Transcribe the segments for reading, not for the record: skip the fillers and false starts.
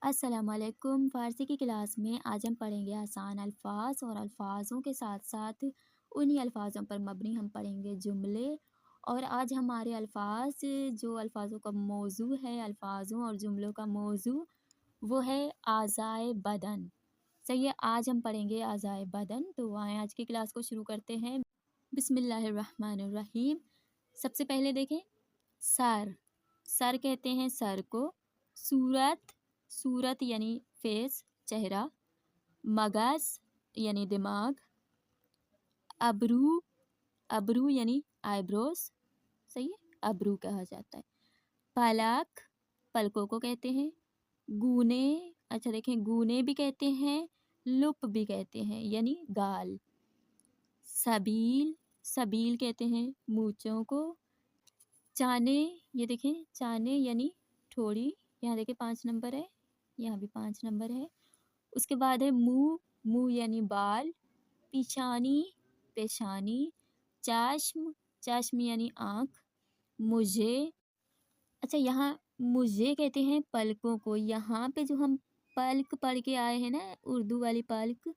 अस्सलाम वालेकुम। फ़ारसी की क्लास में आज हम पढ़ेंगे आसान अल्फाज और अल्फाजों के साथ साथ उन्हीं अल्फाजों पर मबनी हम पढ़ेंगे जुमले। और आज हमारे अल्फाज जो अल्फाजों का मौजू है, अल्फाजों और जुमलों का मौजू वो है आज़ाए बदन। सही है, आज हम पढ़ेंगे आज़ाए बदन। तो आए आज की क्लास को शुरू करते हैं। बिस्मिल्लाहिर्रहमानिर्रहीम। सबसे पहले देखें, सर। सर कहते हैं सर को। सूरत, सूरत यानी फेस, चेहरा। मगज यानी दिमाग। अबरू, अबरू यानी आईब्रोज। सही है, अबरू कहा जाता है। पलक, पलकों को कहते हैं। गूने, अच्छा देखें, गूने भी कहते हैं, लुप भी कहते हैं यानी गाल। सबील, सबील कहते हैं मूंछों को। चाने, ये देखें चाने यानी ठोड़ी। यहाँ देखें 5 नंबर है, यहाँ भी 5 नंबर है। उसके बाद है मुंह, मुंह यानी बाल। पिछानी, पेशानी। चाश्म, चाश्म यानी आँख। मुझे, अच्छा यहाँ मुझे कहते हैं पलकों को। यहाँ पे जो हम पलक पढ़ के आए हैं ना, उर्दू वाली पलक,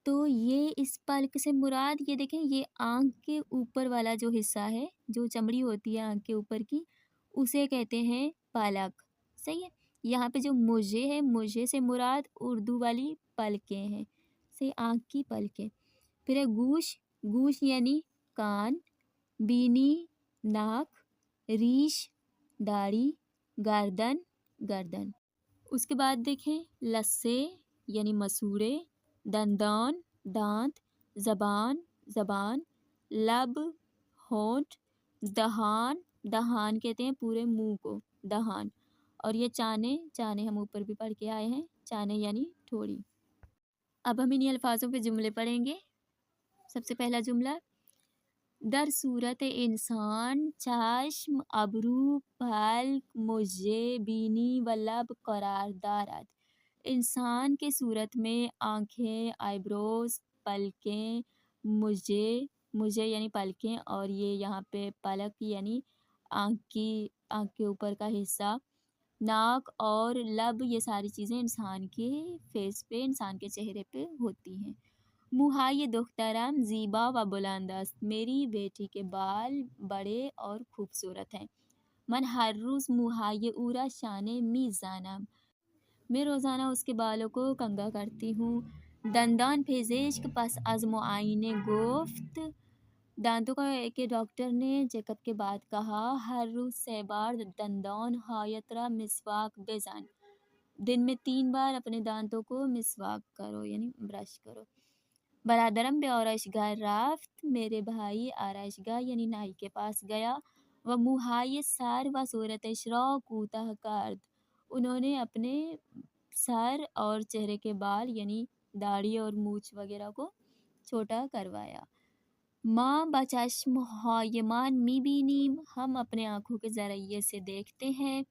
तो ये इस पलक से मुराद ये देखें, ये आँख के ऊपर वाला जो हिस्सा है, जो चमड़ी होती है आँख के ऊपर की, उसे कहते हैं पलक। सही है, यहाँ पे जो मुझे है, मुझे से मुराद उर्दू वाली पलकें हैं, से आँख की पलकें। फिर है गूश, गूश यानी कान। बीनी, नाक। रीश, दाढ़ी। गर्दन, गर्दन। उसके बाद देखें लस्से यानी मसूड़े। दंदान, दांत। ज़बान, ज़बान। लब, होंठ। दहान, दहान कहते हैं पूरे मुंह को, दहान। और ये चाने, चाने हम ऊपर भी पढ़ के आए हैं, चाने यानी ठोड़ी। अब हम इन्हीं अल्फाजों पे जुमले पढ़ेंगे। सबसे पहला जुमला, दर सूरत इंसान चाश्म अबरू पलक मुझे बीनी व लब करार दारद। इंसान के सूरत में आँखें, आईब्रोज, पलकें, मुझे, मुझे यानी पलकें, और ये यहाँ पे पलक यानी आँख की, आँख के ऊपर का हिस्सा। नाक और लब, ये सारी चीज़ें इंसान के फेस पे, इंसान के चेहरे पे होती हैं। मुहाये दुख्तरम ज़ीबा व बुलंदस्त, मेरी बेटी के बाल बड़े और खूबसूरत हैं। मन हर रोज़ मुहाये उरा शाने मीज़ानम, मैं रोज़ाना उसके बालों को कंघा करती हूँ। दंदान पेज़ेश्क पस अज़ मुआइने गोफ्त, दांतों का के डॉक्टर ने चेकअप के बाद कहा, हर रोज़ 6 बार दंदान हायतरा मिसवाक बेजान, दिन में 3 बार अपने दांतों को मिसवाक करो यानी ब्रश करो। बरादरम बे आराइशगाह राफ्त, मेरे भाई आराइशगाह यानी नाई के पास गया। व मुहाये सार व सूरत इशरा कूता कार्द, उन्होंने अपने सर और चेहरे के बाल यानी दाढ़ी और मूछ वगैरह को छोटा करवाया। माँ बचश्म हायमान मी बीनीम, हम अपने आँखों के ज़रिए से देखते हैं।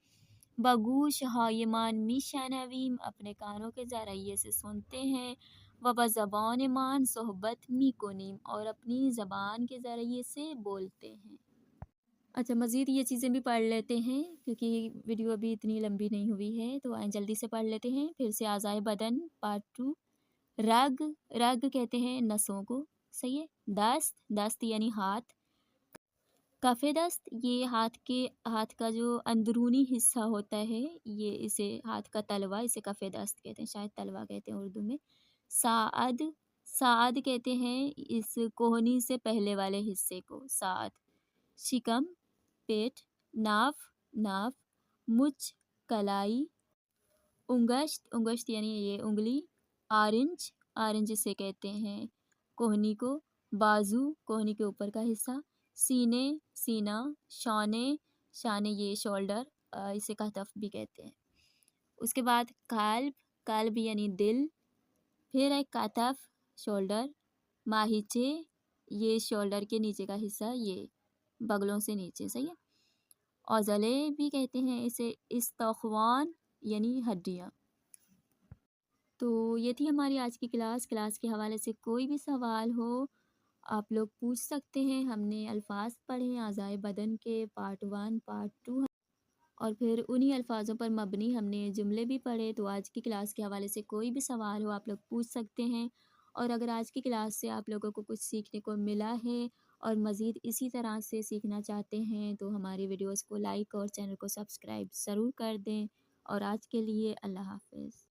बगूश हायमान मी शनवीम, अपने कानों के ज़रिए से सुनते हैं। व ज़बान मान सोहबत मी कुनीम, और अपनी ज़बान के ज़रिए से बोलते हैं। अच्छा, मज़ीद ये चीज़ें भी पढ़ लेते हैं क्योंकि वीडियो अभी इतनी लंबी नहीं हुई है, तो आए जल्दी से पढ़ लेते हैं। फिर से आज़ाए बदन पार्ट 2। रग, रग कहते हैं नसों को। सही है। दस्त, दस्त यानी हाथ। कफ़े दस्त, ये हाथ का जो अंदरूनी हिस्सा होता है, ये इसे हाथ का तलवा, इसे कफ़े दस्त कहते हैं, शायद तलवा कहते हैं उर्दू में। साअद, साअद कहते हैं इस कोहनी से पहले वाले हिस्से को, साअद। शिकम, पेट। नाफ, नाफ। मुछ, कलाई। उंगश्त, उंगश्त यानी ये उंगली। ऑरेंज, ऑरेंज इसे कहते हैं कोहनी को। बाजू, कोहनी के ऊपर का हिस्सा। सीने, सीना। शाने, शाने ये शोल्डर, इसे कतफ भी कहते हैं। उसके बाद काल्ब, काल्ब यानी दिल। फिर है कतफ, शोल्डर। माहिचे, ये शोल्डर के नीचे का हिस्सा, ये बगलों से नीचे। सही है। औज़ले भी कहते हैं इसे। इस्तख्वान यानी हड्डियाँ। तो ये थी हमारी आज की क्लास। क्लास के हवाले से कोई भी सवाल हो आप लोग पूछ सकते हैं। हमने अल्फाज पढ़े आज़ाए बदन के पार्ट 1 पार्ट 2, اور پھر انہی الفاظوں پر مبنی ہم نے جملے بھی پڑھے۔ تو آج کی کلاس کے حوالے سے کوئی بھی سوال ہو آپ لوگ پوچھ سکتے ہیں، اور اگر آج کی کلاس سے آپ لوگوں کو کچھ سیکھنے کو ملا ہے اور مزید اسی طرح سے سیکھنا چاہتے ہیں تو ہماری ویڈیوز کو لائک اور چینل کو سبسکرائب ضرور کر دیں۔ اور آج کے لیے اللہ حافظ۔